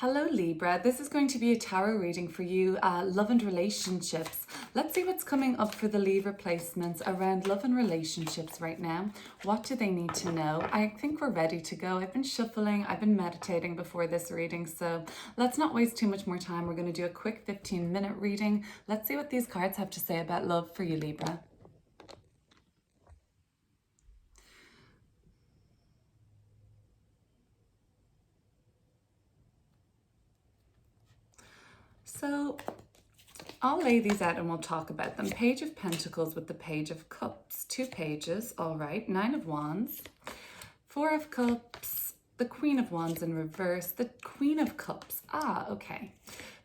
Hello Libra, this is going to be a tarot reading for you, love and relationships. Let's see what's coming up for the Libra placements around love and relationships right now. What do they need to know? I think we're ready to go. I've been shuffling, I've been meditating before this reading, so let's not waste too much more time. We're going to do a quick 15-minute reading. Let's see what these cards have to say about love for you, Libra. So I'll lay these out and we'll talk about them. Page of Pentacles with the Page of Cups. 2 pages, all right. 9 of Wands. 4 of Cups. The Queen of Wands in reverse. The Queen of Cups. Ah, okay.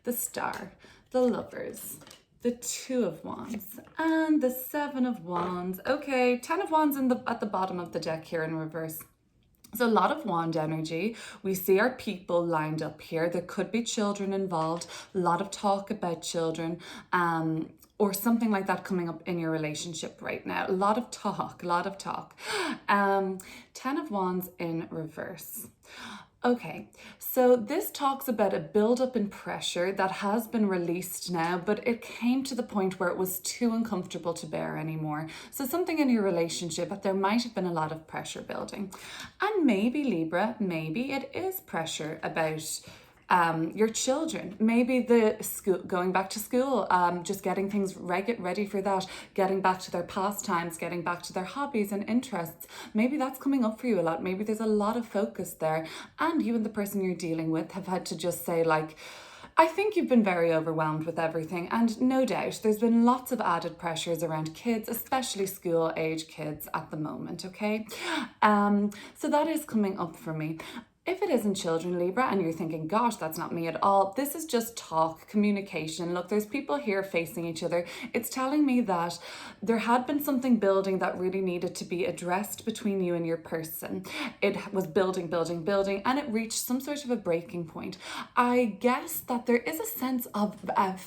The Star. The Lovers. The 2 of Wands. And the 7 of Wands. Okay, 10 of Wands at the bottom of the deck here in reverse. So a lot of wand energy. We see our people lined up here. There could be children involved. A lot of talk about children or something like that coming up in your relationship right now. A lot of talk, a lot of talk. 10 of Wands in reverse. Okay, so this talks about a build-up in pressure that has been released now, but it came to the point where it was too uncomfortable to bear anymore. So something in your relationship, but there might have been a lot of pressure building. And maybe, Libra, maybe it is pressure about your children, maybe the school, going back to school, just getting things ready for that, getting back to their pastimes, getting back to their hobbies and interests. Maybe that's coming up for you a lot. Maybe there's a lot of focus there, and you and the person you're dealing with have had to just say, like, I think you've been very overwhelmed with everything, and no doubt there's been lots of added pressures around kids, especially school age kids at the moment, okay? So that is coming up for me. If it isn't children, Libra, and you're thinking, gosh, that's not me at all, this is just talk, communication. Look, there's people here facing each other. It's telling me that there had been something building that really needed to be addressed between you and your person. It was building, and it reached some sort of a breaking point. I guess that there is a sense of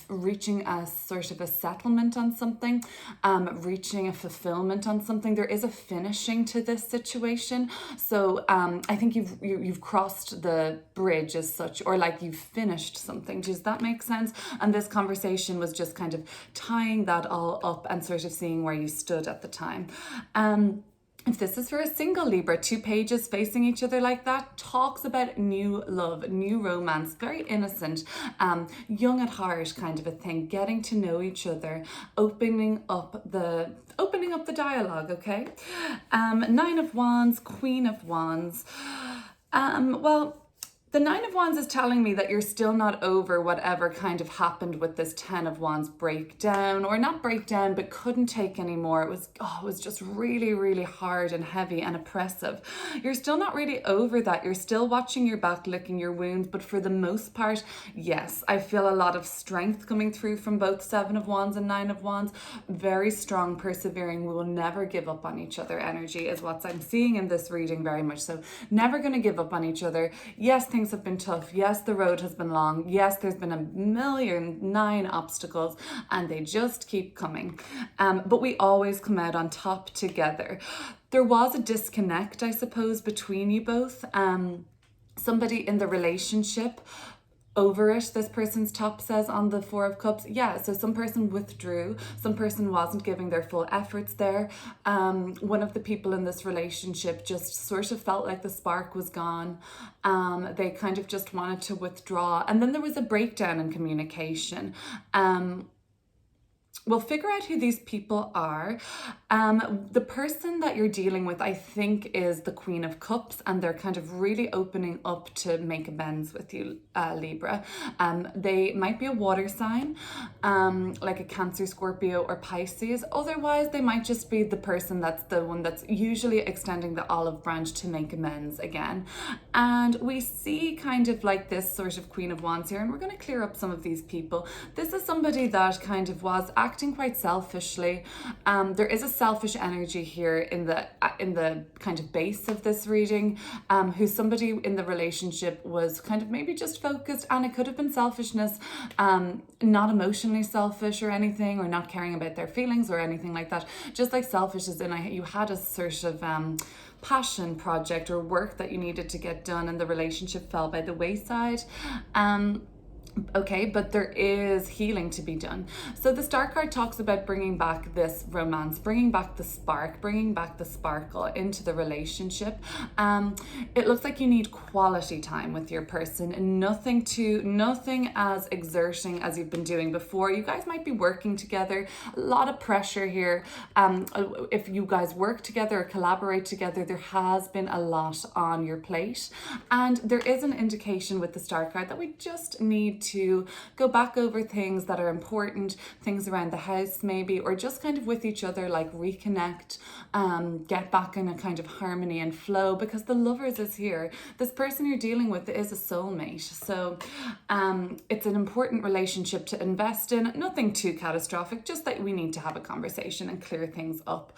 reaching a sort of a settlement on something, reaching a fulfillment on something. There is a finishing to this situation. So I think you've crossed the bridge as such, or like you've finished something. Does that make sense? And this conversation was just kind of tying that all up and sort of seeing where you stood at the time. If this is for a single Libra, 2 pages facing each other like that, talks about new love, new romance, very innocent, young at heart kind of a thing, getting to know each other, opening up the dialogue, okay? 9 of Wands, Queen of Wands. Well, the 9 of Wands is telling me that you're still not over whatever kind of happened with this 10 of Wands breakdown, or not breakdown, but couldn't take anymore. It was just really, really hard and heavy and oppressive. You're still not really over that. You're still watching your back, licking your wounds, but for the most part, yes, I feel a lot of strength coming through from both 7 of Wands and 9 of Wands. Very strong, persevering, we will never give up on each other energy is what I'm seeing in this reading very much. So never going to give up on each other. Yes, things have been tough. Yes, the road has been long. Yes, there's been 1,000,009 obstacles, and they just keep coming. But we always come out on top together. There was a disconnect, I suppose, between you both. Somebody in the relationship over it, this person's top says on the 4 of Cups. Yeah, so some person withdrew, some person wasn't giving their full efforts there. One of the people in this relationship just sort of felt like the spark was gone. They kind of just wanted to withdraw. And then there was a breakdown in communication. We'll figure out who these people are. The person that you're dealing with, I think, is the Queen of Cups, and they're kind of really opening up to make amends with you, Libra. They might be a water sign, like a Cancer, Scorpio, or Pisces. Otherwise, they might just be the person that's the one that's usually extending the olive branch to make amends again. And we see kind of like this sort of Queen of Wands here, and we're going to clear up some of these people. This is somebody that kind of was acting quite selfishly. There is a selfish energy here in the kind of base of this reading, who somebody in the relationship was kind of maybe just focused, and it could have been selfishness, not emotionally selfish or anything, or not caring about their feelings or anything like that. Just like selfish as in you had a sort of passion project or work that you needed to get done and the relationship fell by the wayside. Okay, but there is healing to be done. So the Star card talks about bringing back this romance, bringing back the spark, bringing back the sparkle into the relationship. It looks like you need quality time with your person, nothing as exerting as you've been doing before. You guys might be working together, a lot of pressure here. If you guys work together or collaborate together, there has been a lot on your plate, and there is an indication with the Star card that we just need to go back over things that are important, things around the house maybe, or just kind of with each other, like reconnect, get back in a kind of harmony and flow, because the Lovers is here. This person you're dealing with is a soulmate. So it's an important relationship to invest in. Nothing too catastrophic, just that we need to have a conversation and clear things up.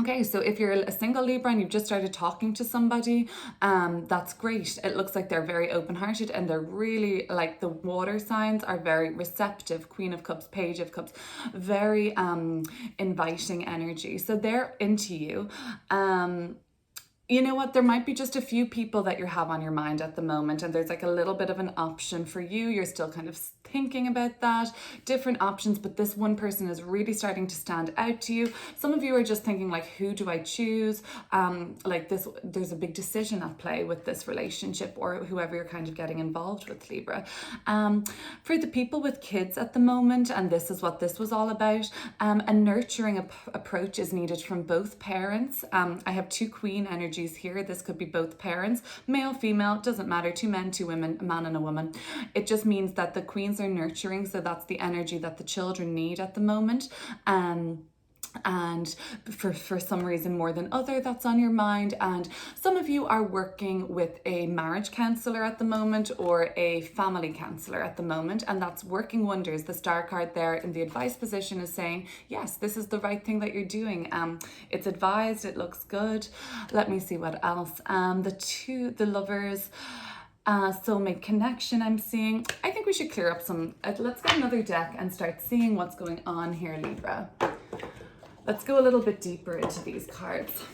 Okay, so if you're a single Libra and you've just started talking to somebody, that's great. It looks like they're very open-hearted and they're really, like, the water signs are very receptive. Queen of Cups, Page of Cups, very inviting energy. So they're into you. You know what, there might be just a few people that you have on your mind at the moment, and there's like a little bit of an option for you. You're still kind of thinking about that, different options, but this one person is really starting to stand out to you. Some of you are just thinking, like, who do I choose? Like this, there's a big decision at play with this relationship, or whoever you're kind of getting involved with, Libra. For the people with kids at the moment, and this is what this was all about, a nurturing approach is needed from both parents. I have two Queen energies here. This could be both parents, male, female, doesn't matter, two men, two women, a man and a woman. It just means that the Queens are nurturing, so that's the energy that the children need at the moment. And for some reason more than other, that's on your mind. And some of you are working with a marriage counselor at the moment, or a family counselor at the moment, and that's working wonders. The Star card there in the advice position is saying, yes, this is the right thing that you're doing. It's advised, it looks good. Let me see what else. The Lovers, soulmate connection I'm seeing. I think we should clear up some, let's get another deck and start seeing what's going on here, Libra. Let's go a little bit deeper into these cards.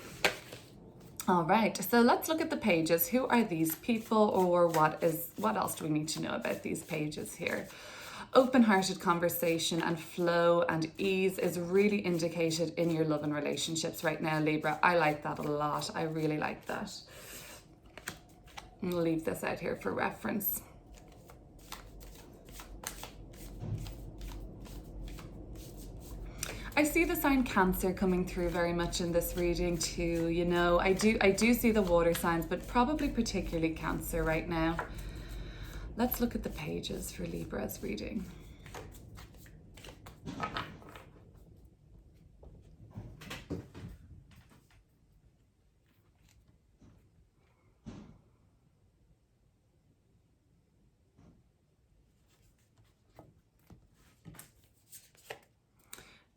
All right, so let's look at the pages. Who are these people, or what else do we need to know about these pages here? Open-hearted conversation and flow and ease is really indicated in your love and relationships right now, Libra. I like that a lot. I really like that. I'm gonna leave this out here for reference. I see the sign Cancer coming through very much in this reading too. You know, I do see the water signs, but probably particularly Cancer right now. Let's look at the pages for Libra's reading.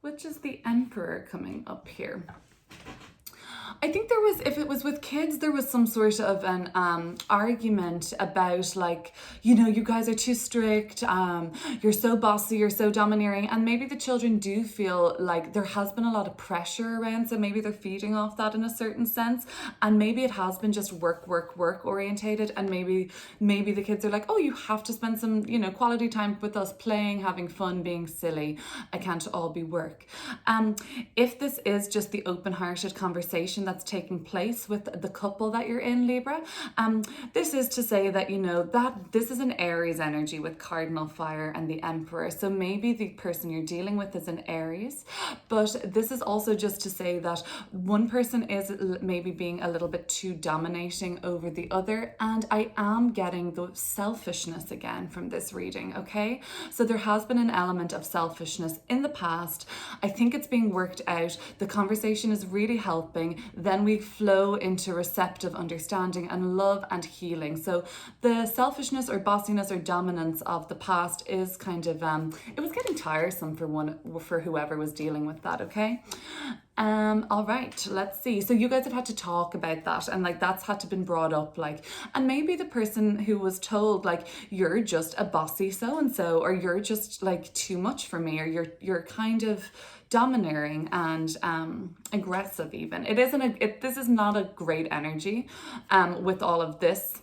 Which is the Emperor coming up here. I think there was, if it was with kids, there was some sort of an argument about, like, you know, you guys are too strict, you're so bossy, you're so domineering, and maybe the children do feel like there has been a lot of pressure around, so maybe they're feeding off that in a certain sense, and maybe it has been just work orientated, and maybe the kids are like, oh, you have to spend some, you know, quality time with us, playing, having fun, being silly. I can't all be work. If this is just the open-hearted conversation that's taking place with the couple that you're in, Libra, this is to say that, you know, that this is an Aries energy with cardinal fire and the Emperor. So maybe the person you're dealing with is an Aries, but this is also just to say that one person is maybe being a little bit too dominating over the other. And I am getting the selfishness again from this reading, okay? So there has been an element of selfishness in the past. I think it's being worked out. The conversation is really helping. Then we flow into receptive understanding and love and healing. So the selfishness or bossiness or dominance of the past is kind of, it was getting tiresome for whoever was dealing with that, okay? All right, let's see. So you guys have had to talk about that, and like that's had to been brought up, like, and maybe the person who was told, like, you're just a bossy so-and-so, or you're just like too much for me, or you're kind of domineering and aggressive even. This is not a great energy with all of this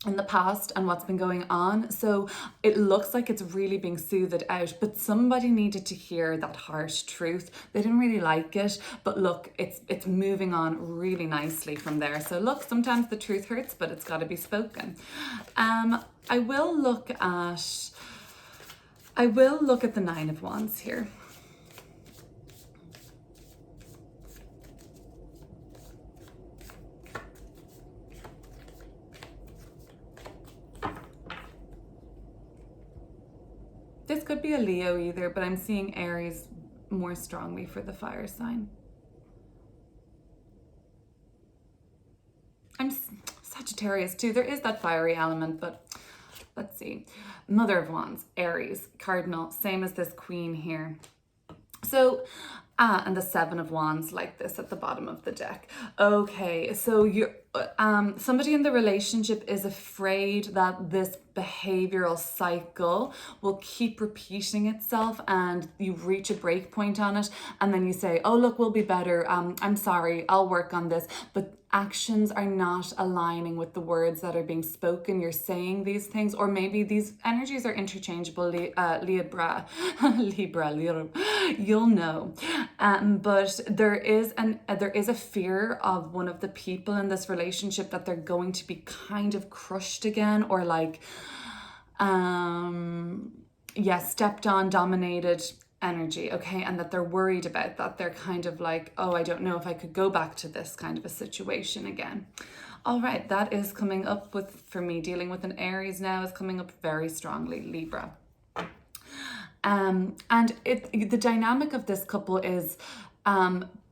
in the past and what's been going on. So it looks like it's really being soothed out, but somebody needed to hear that harsh truth. They didn't really like it, but look, it's moving on really nicely from there. So look, sometimes the truth hurts, but it's got to be spoken. I will look at the Nine of Wands here. This could be a Leo either, but I'm seeing Aries more strongly for the fire sign. I'm Sagittarius too. There is that fiery element, but let's see. Mother of Wands, Aries, Cardinal, same as this Queen here. So, and the Seven of Wands like this at the bottom of the deck. Okay, so you're somebody in the relationship is afraid that this behavioral cycle will keep repeating itself and you reach a break point on it and then you say, oh look, we'll be better, I'm sorry, I'll work on this, but actions are not aligning with the words that are being spoken. You're saying these things, or maybe these energies are interchangeable. Libra, you'll know. But there is a fear of one of the people in this relationship that they're going to be kind of crushed again, or like, stepped on, dominated energy, okay, and that they're worried about that. They're kind of like, oh, I don't know if I could go back to this kind of a situation again. All right, that is coming up for me, dealing with an Aries now is coming up very strongly, Libra. And the dynamic of this couple is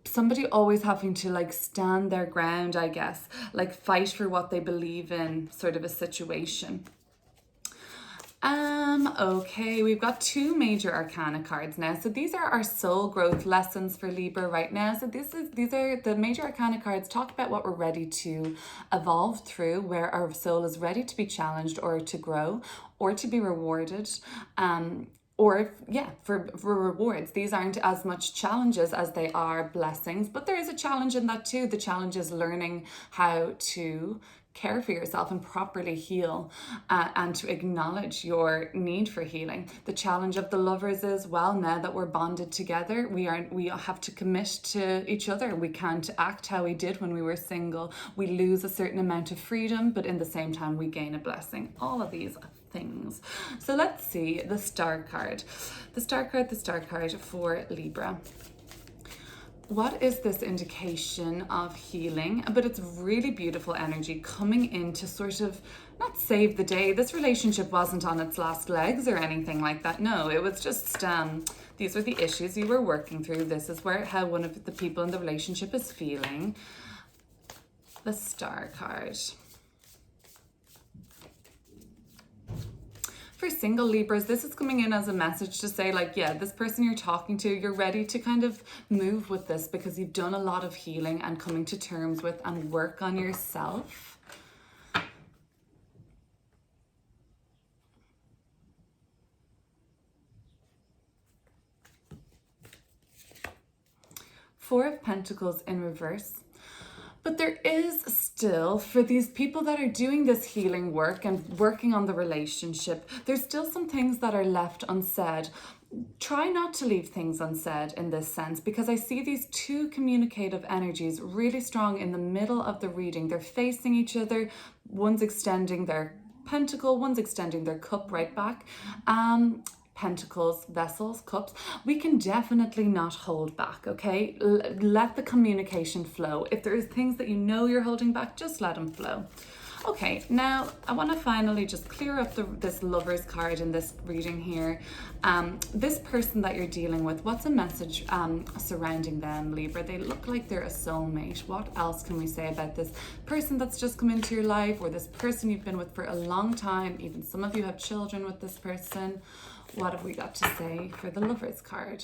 somebody always having to like stand their ground, I guess, like fight for what they believe in, sort of a situation. Okay, we've got two major arcana cards now. So these are our soul growth lessons for Libra right now. So these are the major arcana cards, talk about what we're ready to evolve through, where our soul is ready to be challenged or to grow or to be rewarded. For rewards. These aren't as much challenges as they are blessings, but there is a challenge in that too. The challenge is learning how to care for yourself and properly heal and to acknowledge your need for healing. The challenge of the lovers is, well, now that we're bonded together, we have to commit to each other. We can't act how we did when we were single. We lose a certain amount of freedom, but in the same time we gain a blessing. All of these things. So let's see the star card. The star card for Libra. What is this indication of healing? But it's really beautiful energy coming in to sort of not save the day. This relationship wasn't on its last legs or anything like that. No, it was just these were the issues you were working through. This is how one of the people in the relationship is feeling. The star card. For single Libras, this is coming in as a message to say, like, yeah, this person you're talking to, you're ready to kind of move with this because you've done a lot of healing and coming to terms with and work on yourself. Four of Pentacles in reverse. But there is still, for these people that are doing this healing work and working on the relationship, there's still some things that are left unsaid. Try not to leave things unsaid in this sense, because I see these two communicative energies really strong in the middle of the reading. They're facing each other. One's extending their pentacle, one's extending their cup right back. Pentacles, vessels, cups, we can definitely not hold back, okay? Let the communication flow. If there's things that you know you're holding back, just let them flow. Okay, now I want to finally just clear up this Lover's card in this reading here. This person that you're dealing with, what's a message surrounding them, Libra? They look like they're a soulmate. What else can we say about this person that's just come into your life, or this person you've been with for a long time? Even some of you have children with this person. What have we got to say for the Lover's card?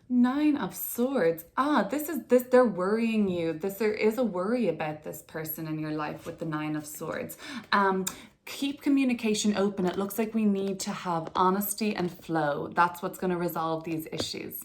Nine of Swords. They're worrying you. There is a worry about this person in your life with the Nine of Swords. Keep communication open. It looks like we need to have honesty and flow. That's what's going to resolve these issues.